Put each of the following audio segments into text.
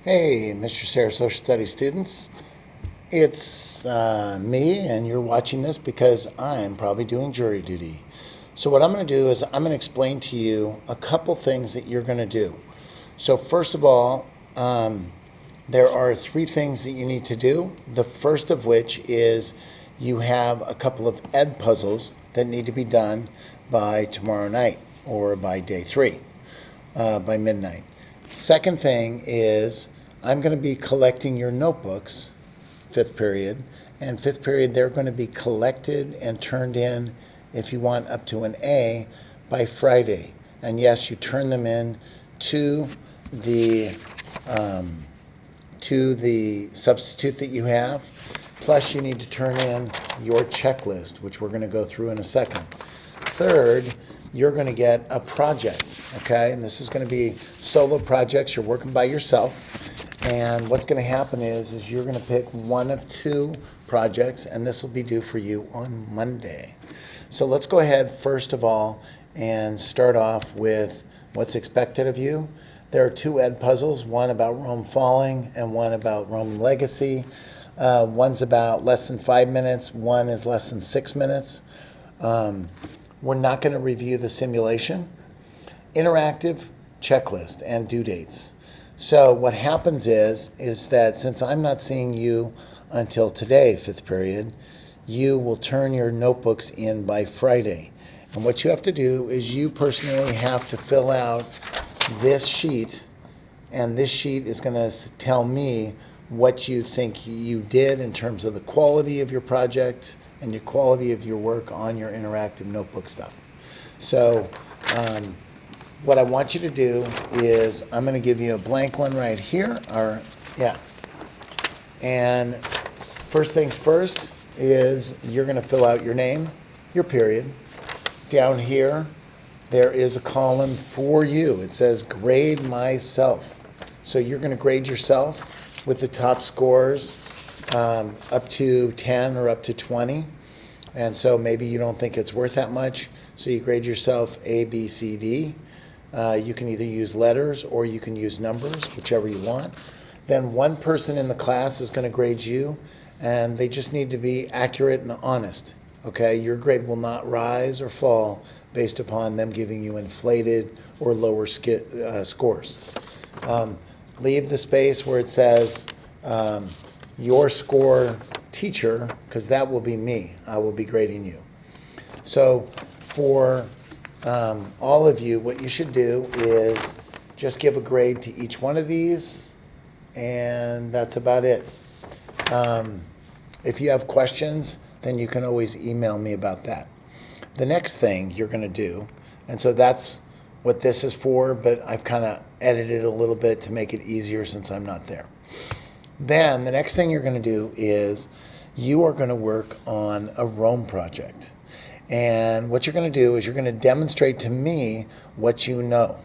Hey, Mr. Sarah Social Studies students. It's me, and you're watching this because I'm probably doing jury duty. So, what I'm going to do is I'm going to explain to you a couple things that you're going to do. So, first of all, there are three things that you need to do. The first of which is you have a couple of ed puzzles that need to be done by tomorrow night or by day three, by midnight. Second thing is I'm going to be collecting your notebooks, fifth period, and fifth period they're going to be collected and turned in, if you want, up to an A by Friday. And yes, you turn them in to the substitute that you have. Plus, you need to turn in your checklist, which we're going to go through in a second. Third, you're going to get a project, okay? And this is going to be solo projects. You're working by yourself. And what's going to happen is you're going to pick one of two projects, and this will be due for you on Monday. So let's go ahead, first of all, and start off with what's expected of you. There are two ed puzzles, one about Rome falling and one about Roman legacy. One's about less than 5 minutes, one is less than 6 minutes. We're not going to review the simulation. Interactive checklist and due dates. So what happens is that since I'm not seeing you until today, fifth period, you will turn your notebooks in by Friday. And what you have to do is you personally have to fill out this sheet, and this sheet is going to tell me what you think you did in terms of the quality of your project and your quality of your work on your interactive notebook stuff. So what I want you to do is I'm going to give you a blank one right here. And first things first is you're going to fill out your name, your period. Down here, there is a column for you. It says grade myself. So you're going to grade yourself with the top scores up to 10 or up to 20. And so maybe you don't think it's worth that much. So you grade yourself A, B, C, D. You can either use letters or you can use numbers, whichever you want. Then one person in the class is going to grade you, and they just need to be accurate and honest. Okay, your grade will not rise or fall based upon them giving you inflated or lower scores. Leave the space where it says your score teacher, because that will be me. I will be grading you. So for all of you, what you should do is just give a grade to each one of these, and that's about it. If you have questions, then you can always email me about that. The next thing you're going to do, and so that's what this is for, but I've kind of edited it a little bit to make it easier since I'm not there. Then the next thing you're going to do is you are going to work on a Rome project. And what you're going to do is you're going to demonstrate to me what you know,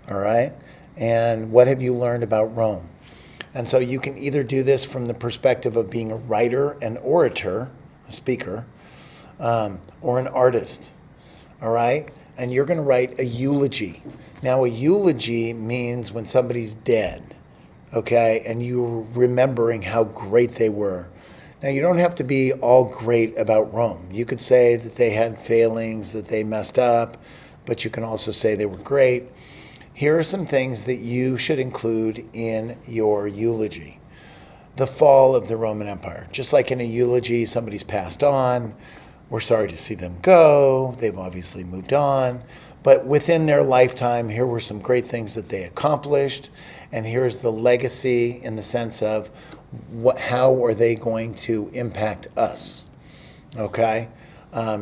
all right? And what have you learned about Rome? And so you can either do this from the perspective of being a writer, an orator, a speaker, or an artist, all right? And you're going to write a eulogy. Now, a eulogy means when somebody's dead, okay, and you're remembering how great they were. Now, you don't have to be all great about Rome. You could say that they had failings, that they messed up, but you can also say they were great. Here are some things that you should include in your eulogy. The fall of the Roman Empire. Just like in a eulogy, somebody's passed on. We're sorry to see them go. They've obviously moved on. But within their lifetime, here were some great things that they accomplished. And here's the legacy in the sense of how are they going to impact us, okay?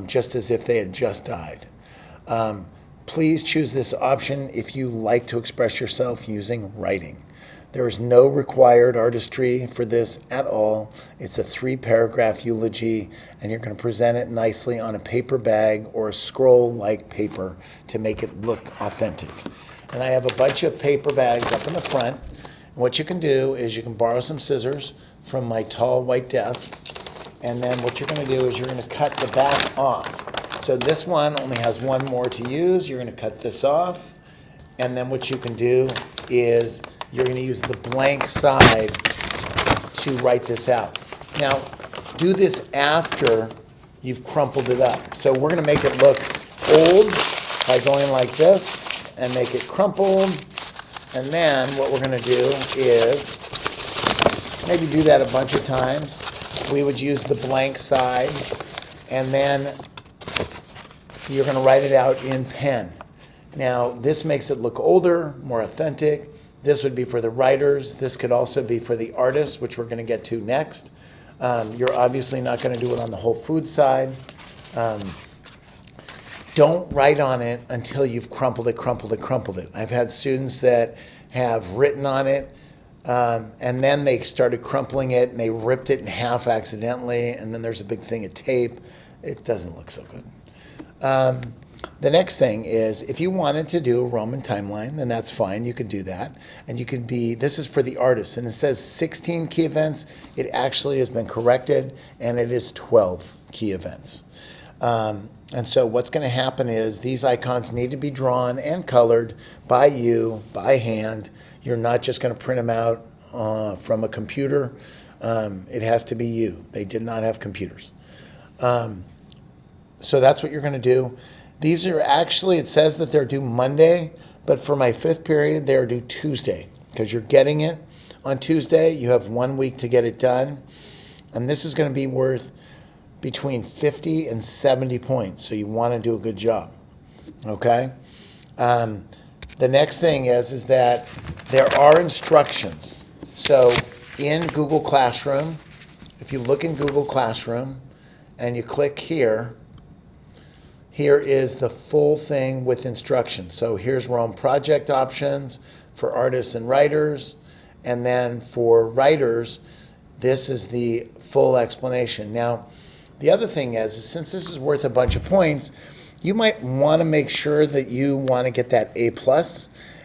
Just as if they had just died. Please choose this option if you like to express yourself using writing. There is no required artistry for this at all. It's a 3-paragraph eulogy, and you're going to present it nicely on a paper bag or a scroll-like paper to make it look authentic. And I have a bunch of paper bags up in the front. And what you can do is you can borrow some scissors from my tall white desk, and then what you're going to do is you're going to cut the back off. So this one only has one more to use. You're going to cut this off, and then what you can do is you're going to use the blank side to write this out. Now, do this after you've crumpled it up. So we're going to make it look old by going like this and make it crumpled. And then what we're going to do is maybe do that a bunch of times. We would use the blank side, and then you're going to write it out in pen. Now, this makes it look older, more authentic. This would be for the writers. This could also be for the artists, which we're going to get to next. You're obviously not going to do it on the Whole Food side. Don't write on it until you've crumpled it. I've had students that have written on it, and then they started crumpling it, and they ripped it in half accidentally, and then there's a big thing of tape. It doesn't look so good. The next thing is, if you wanted to do a Roman timeline, then that's fine. You could do that. And you could be, this is for the artists, and it says 16 key events. It actually has been corrected, and it is 12 key events. And so what's going to happen is these icons need to be drawn and colored by you, by hand. You're not just going to print them out from a computer. It has to be you. They did not have computers. So that's what you're going to do. These are actually, it says that they're due Monday, but for my 5th period, they're due Tuesday, because you're getting it on Tuesday. You have 1 week to get it done. And this is going to be worth between 50 and 70 points, so you want to do a good job, okay? The next thing is that there are instructions. So in Google Classroom, if you look in Google Classroom and you click here, here is the full thing with instructions. So here's Rome project options for artists and writers. And then for writers, this is the full explanation. Now, the other thing is since this is worth a bunch of points, you might want to make sure that you want to get that A+.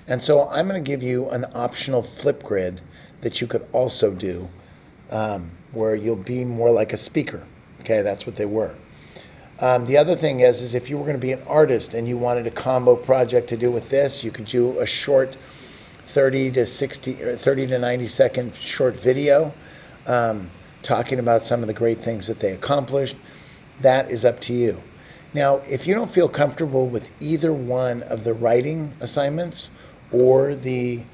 And so I'm going to give you an optional flip grid that you could also do where you'll be more like a speaker. Okay, that's what they were. The other thing is if you were going to be an artist and you wanted a combo project to do with this, you could do a short 30 to 90 second short video talking about some of the great things that they accomplished. That is up to you. Now, if you don't feel comfortable with either one of the writing assignments or the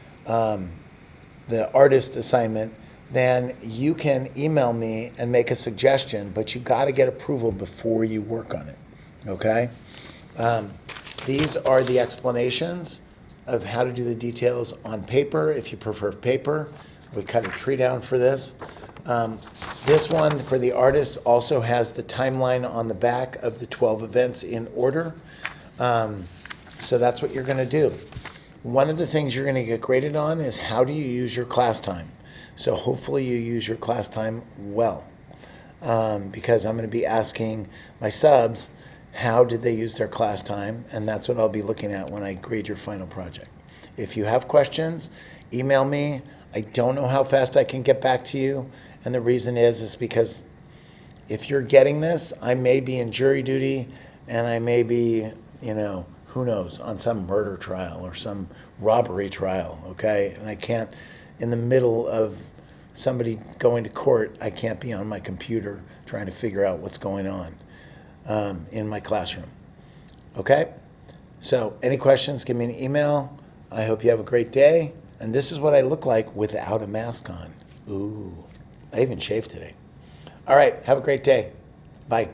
artist assignment, then you can email me and make a suggestion, but you got to get approval before you work on it, okay? These are the explanations of how to do the details on paper, if you prefer paper. We cut a tree down for this. This one for the artists also has the timeline on the back of the 12 events in order. So that's what you're going to do. One of the things you're going to get graded on is how do you use your class time. So hopefully you use your class time well, because I'm going to be asking my subs how did they use their class time, and that's what I'll be looking at when I grade your final project. If you have questions, email me. I don't know how fast I can get back to you, and the reason is because if you're getting this, I may be in jury duty, and I may be, who knows, on some murder trial or some robbery trial, okay? And I can't, in the middle of somebody going to court, I can't be on my computer trying to figure out what's going on in my classroom, okay? So any questions, give me an email. I hope you have a great day. And this is what I look like without a mask on. Ooh, I even shaved today. All right, have a great day. Bye.